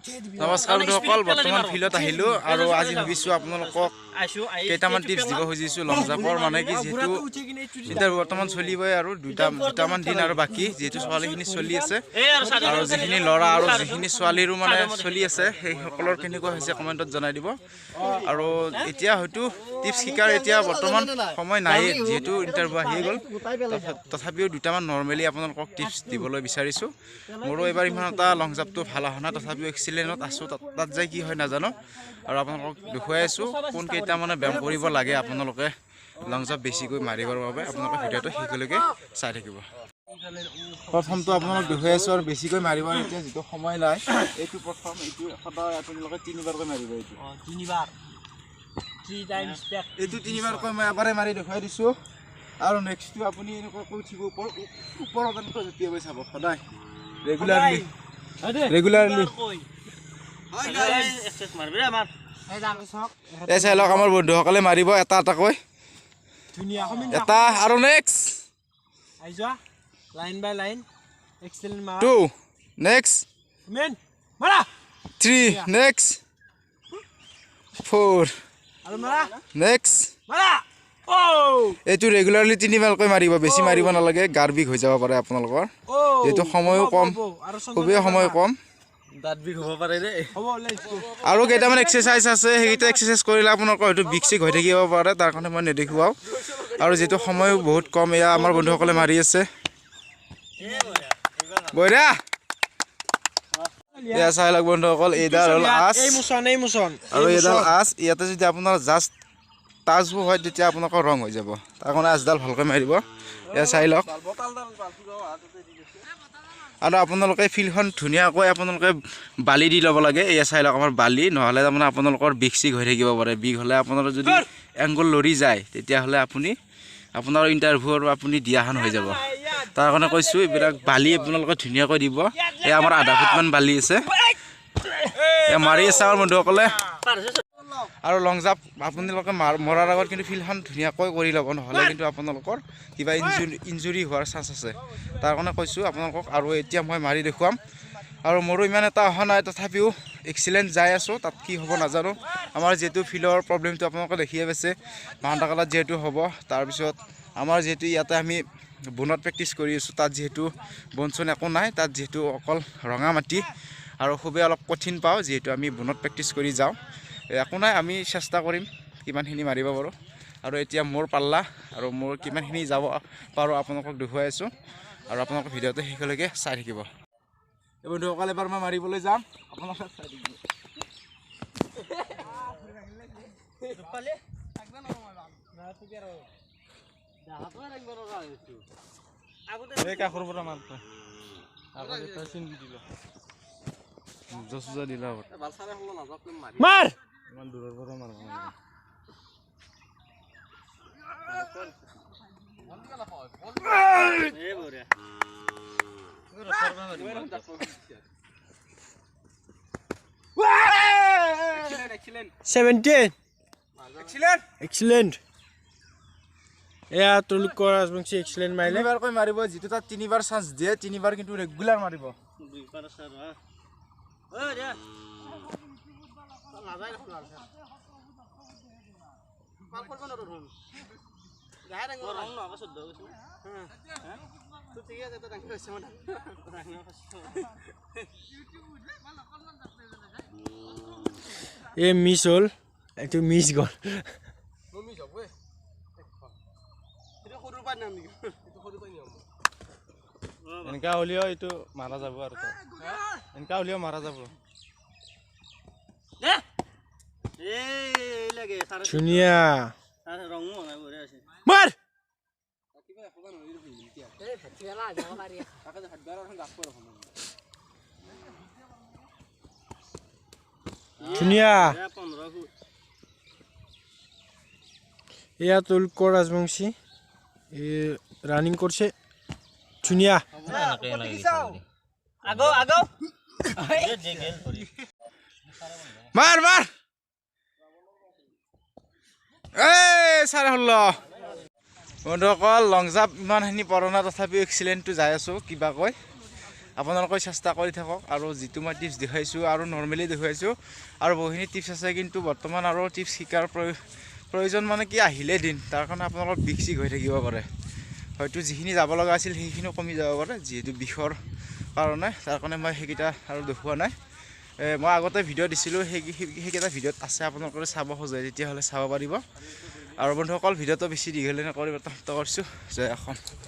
নমস্কাৰ বন্ধুসকল, বৰ্তমান ফিল্ডত আহিলোঁ আৰু আজি ভাবিছোঁ আপোনালোকক কেইটামান টিপছ দিব খুজিছোঁ লং জাম্পৰ। মানে কি যিহেতু এতিয়া বৰ্তমান চলিবই আৰু দুটামান দিন আৰু বাকী, যিহেতু ছোৱালীখিনি চলি আছে আৰু যিখিনি ল'ৰা আৰু যিখিনি ছোৱালীৰো মানে চলি আছে সেই সকলৰ কেনেকুৱা হৈছে কমেণ্টত জনাই দিব। আৰু এতিয়া হয়তো টিপছ শিকাৰ এতিয়া বৰ্তমান সময় নাই, যিহেতু ইণ্টাৰভিউ আহি গ'ল। তথাপিও দুটামান নৰ্মেলি আপোনালোকক টিপছ দিবলৈ বিচাৰিছোঁ। মোৰো এইবাৰ ইমান এটা লং জাম্পটো ভাল অহা নাই, তথাপিও এক্সিলেণ্টত আছোঁ। তাত যাই কি হয় নাজানো, আৰু আপোনালোকক দেখুৱাই আছোঁ কোন কেইটা মানে ব্যায়াম কৰিব লাগে আপোনালোকে লং জাম্প বেছিকৈ মাৰিবৰ বাবে। আপোনালোকে ভিডিঅ'টো শেষলৈকে চাই থাকিব। প্ৰথমটো আপোনালোক দেখুৱাই আছোঁ আৰু বেছিকৈ মাৰিব এতিয়া যিটো সময় নাই। এইটো প্ৰথম, এইটো সদায় আপোনালোকে 3বাৰকৈ মাৰিব। এইটো 3বাৰকৈ মই এবাৰে মাৰি দেখুৱাই দিছোঁ। আৰু নেক্সটটো আপুনি এনেকুৱাকৈ উঠিব ওপৰত এনেকৈ জঁপিয়াবই চাব সদায় ৰেগুলাৰলি। এই চাই লওক আমাৰ বন্ধুসকলে মাৰিব এটা এটাকৈ, এটা আৰু নেক্সট, লাইন বাই লাইন, 2 নেক্সট, 3 নেক্সট, 4 নেক্সট। এইটো ৰেগুলাৰলি 3বাৰকৈ মাৰিব, বেছি মাৰিব নালাগে, গাৰ বিষ হৈ যাব পাৰে আপোনালোকৰ। যিহেতু সময়ো কম, খুবেই সময় কম, দাঁত বিষ হ'ব পাৰে দেই। আৰু কেইটামান এক্সাৰচাইজ আছে, সেইকেইটা এক্সাৰচাইজ কৰিলে আপোনালোকৰ হয়তো বিষ চিক হৈ থাকিব পাৰে, তাৰ কাৰণে মই নেদেখুৱাওঁ। আৰু যিহেতু সময়ো বহুত কম, এয়া আমাৰ বন্ধুসকলে মাৰি আছে। বঢ়িয়া, এয়া চাই লওক বন্ধুসকল, এইডাল হ'ল আঁচ আৰু এইডাল আঁচ। ইয়াতে যদি আপোনাৰ জাষ্ট টাচবোৰ হয় তেতিয়া আপোনালোকৰ ৰং হৈ যাব, তাৰ কাৰণে আঁচডাল ভালকৈ মাৰিব। এয়া চাই লওক। আৰু আপোনালোকে ফিল্ডখন ধুনীয়াকৈ আপোনালোকে বালি দি ল'ব লাগে। এয়া চাই লওক আমাৰ বালি, নহ'লে তাৰমানে আপোনালোকৰ বিষ চিক হৈ থাকিব পাৰে। বিষ হ'লে আপোনাৰ যদি এংগল লৰি যায় তেতিয়াহ'লে আপোনাৰ ইণ্টাৰভিউৰ আপুনি দিয়াখন হৈ যাব। তাৰ কাৰণে কৈছোঁ এইবিলাক বালি আপোনালোকে ধুনীয়াকৈ দিব। এয়া আমাৰ আধা ফুটমান বালি আছে, এয়া মাৰি আছে আমাৰ বন্ধুসকলে। আৰু লং জাম্প আপোনালোকে মৰাৰ আগত কিন্তু ফিল্ডখন ধুনীয়াকৈ কৰি ল'ব, নহ'লে কিন্তু আপোনালোকৰ কিবা ইঞ্জুৰি হোৱাৰ চান্স আছে। তাৰ কাৰণে কৈছোঁ আপোনালোকক। আৰু এতিয়া মই মাৰি দেখুৱাম, আৰু মোৰো ইমান এটা অহা নাই, তথাপিও এক্সিলেণ্ট যাই আছোঁ। তাত কি হ'ব নাজানো। আমাৰ যিহেতু ফিল্ডৰ প্ৰব্লেমটো আপোনালোকে দেখিয়ে পাইছে, মাউণ্টাকালাত যিহেতু হ'ব। তাৰপিছত আমাৰ যিহেতু ইয়াতে আমি বনত প্ৰেক্টিচ কৰি আছোঁ, তাত যিহেতু বন চন একো নাই, তাত যিহেতু অকল ৰঙা মাটি, আৰু খুবেই অলপ কঠিন পাওঁ যিহেতু আমি বনত প্ৰেক্টিচ কৰি যাওঁ। একো নাই, আমি চেষ্টা কৰিম কিমানখিনি মাৰিব পাৰোঁ। আৰু এতিয়া মোৰ পাল্লা, আৰু মোৰ কিমানখিনি যাব পাৰোঁ আপোনালোকক দেখুৱাই আছোঁ। আৰু আপোনালোকে ভিডিঅ'টো শেষলৈকে চাই থাকিব। এই বন্ধুসকল, এবাৰ মই মাৰিবলৈ যাম, আপোনালোকে চাই থাকিব। কাষৰ পৰা মাৰ ইমান দূৰৰ পৰা মাৰিব। এক্সিলেণ্ট। এয়া তোলোকৰ ৰাজবংশী এক্সিলেণ্ট মাৰিলে। 3বাৰকৈ মাৰিব, যিটো তাত 3বাৰ চান্স দিয়ে, 3বাৰ কিন্তু ৰেগুলাৰ মাৰিব। এই মিছ হ'ল, এইটো মিছ গ'ল। এনেকা হ'লেও এইটো মাৰা যাব, আৰু এনেকা হ'লেও মাৰা যাব। ধুনীয়া মাৰ। ধুনীয়া। এয়া তোলোকৰ ৰাজবংশী ৰানিং কৰিছে, ধুনীয়া। মাৰ মাৰ, এই 16। বন্ধুসকল, লং জাম্প ইমানখিনি পৰা নাই, তথাপিও এক্সিলেণ্টটো যাই আছোঁ কিবাকৈ। আপোনালোকে চেষ্টা কৰি থাকক আৰু যিটো মই টিপছ দেখুৱাইছোঁ আৰু নৰ্মেলি দেখুৱাইছোঁ আৰু বহুখিনি টিপছ আছে কিন্তু বৰ্তমান আৰু টিপছ শিকাৰ প্ৰয়োজন মানে কি আহিলে দিন তাৰ কাৰণে আপোনালোকৰ বিষ চিষ হৈ থাকিব পাৰে হয়তো যিখিনি যাব লগা আছিল সেইখিনিও কমি যাব পাৰে যিহেতু বিষৰ কাৰণে তাৰ কাৰণে মই সেইকেইটা আৰু দেখুওৱা নাই মই আগতে ভিডিঅ' দিছিলোঁ সেইকেইটা ভিডিঅ'ত আছে আপোনালোকে চাব খোজে তেতিয়াহ'লে চাব পাৰিব আৰু বন্ধুসকল ভিডিঅ'টো বেছি দীঘলীয়া নকৰি সমাপ্ত কৰিছোঁ জয় অসম।